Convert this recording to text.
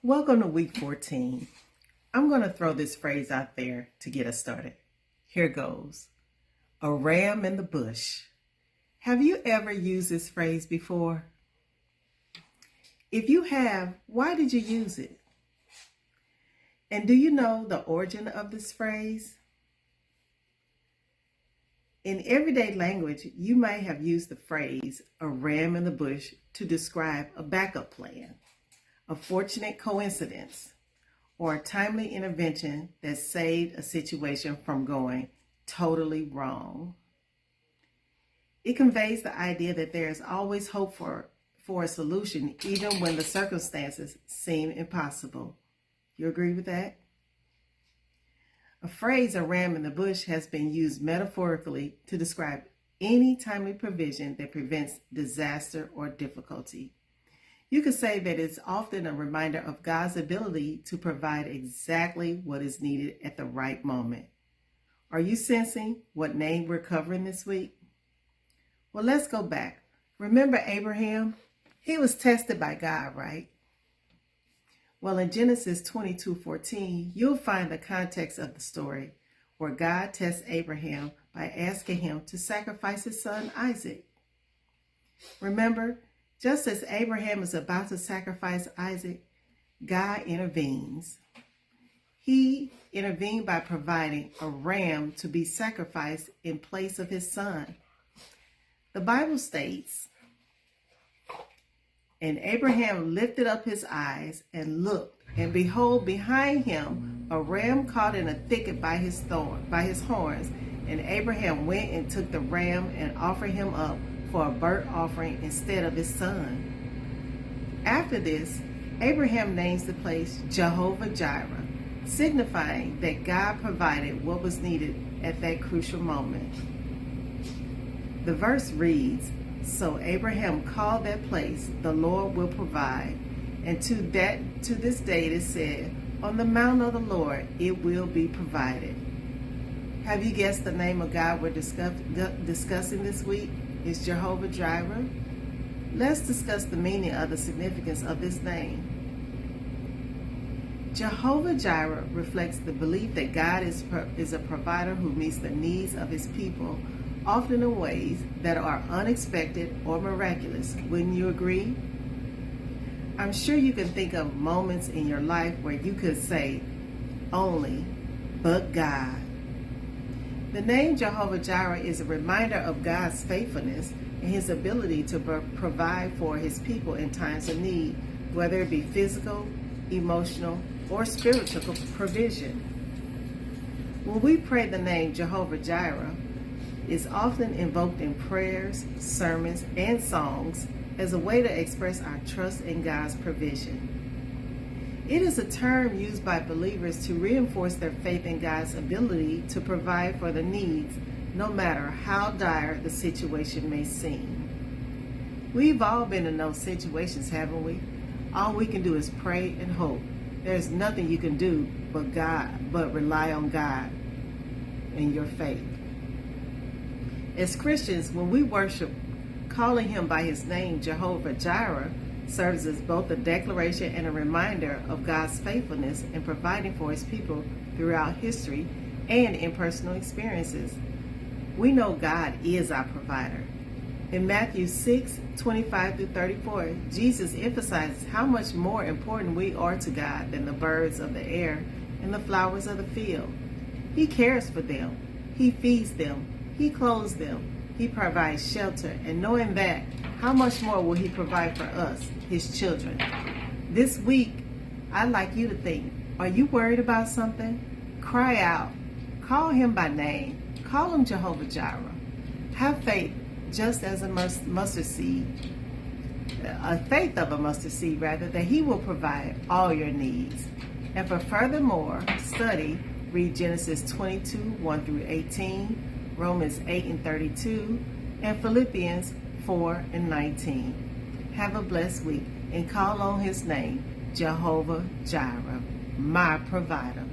Welcome to week 14. I'm going to throw this phrase out there to get us started. Here goes. A ram in the bush. Have you ever used this phrase before? If you have, why did you use it? And do you know the origin of this phrase? In everyday language, you may have used the phrase a ram in the bush to describe a backup plan, a fortunate coincidence, or a timely intervention that saved a situation from going totally wrong. It conveys the idea that there is always hope for a solution, even when the circumstances seem impossible. You agree with that? A phrase, a ram in the bush, has been used metaphorically to describe any timely provision that prevents disaster or difficulty. You could say that it's often a reminder of God's ability to provide exactly what is needed at the right moment. Are you sensing what name we're covering this week? Well, let's go back. Remember Abraham? He was tested by God, right? Well, in Genesis 22:14, you'll find the context of the story where God tests Abraham by asking him to sacrifice his son Isaac. Remember, just as Abraham is about to sacrifice Isaac, God intervenes. He intervened by providing a ram to be sacrificed in place of his son. The Bible states, "And Abraham lifted up his eyes and looked, and behold, behind him a ram caught in a thicket by his horns. And Abraham went and took the ram and offered him up for a burnt offering instead of his son." After this, Abraham names the place Jehovah Jireh, signifying that God provided what was needed at that crucial moment. The verse reads, "So Abraham called that place, the Lord will provide. And to this day it is said, on the mount of the Lord it will be provided." Have you guessed the name of God we're discussing this week? It's Jehovah Jireh. Let's discuss the meaning of the significance of this name. Jehovah Jireh reflects the belief that God is a provider who meets the needs of his people, often in ways that are unexpected or miraculous. Wouldn't you agree? I'm sure you can think of moments in your life where you could say, only, but God. The name Jehovah Jireh is a reminder of God's faithfulness and his ability to provide for his people in times of need, whether it be physical, emotional, or spiritual provision. When we pray the name Jehovah Jireh, it's often invoked in prayers, sermons, and songs as a way to express our trust in God's provision. It is a term used by believers to reinforce their faith in God's ability to provide for the needs, no matter how dire the situation may seem. We've all been in those situations, haven't we? All we can do is pray and hope. There's nothing you can do but rely on God and your faith. As Christians, when we worship, calling him by his name, Jehovah Jireh, serves as both a declaration and a reminder of God's faithfulness in providing for his people throughout history and in personal experiences. We know God is our provider. In Matthew 6:25-34, Jesus emphasizes how much more important we are to God than the birds of the air and the flowers of the field. He cares for them. He feeds them. He clothes them. He provides shelter. And knowing that, how much more will he provide for us, his children? This week, I'd like you to think, are you worried about something? Cry out. Call him by name. Call him Jehovah Jireh. Have faith just as a mustard seed, a faith of a mustard seed rather, that he will provide all your needs. And for furthermore study, read Genesis 22:1-18, Romans 8:32, and Philippians 4:19. Have a blessed week and call on his name, Jehovah Jireh, my provider.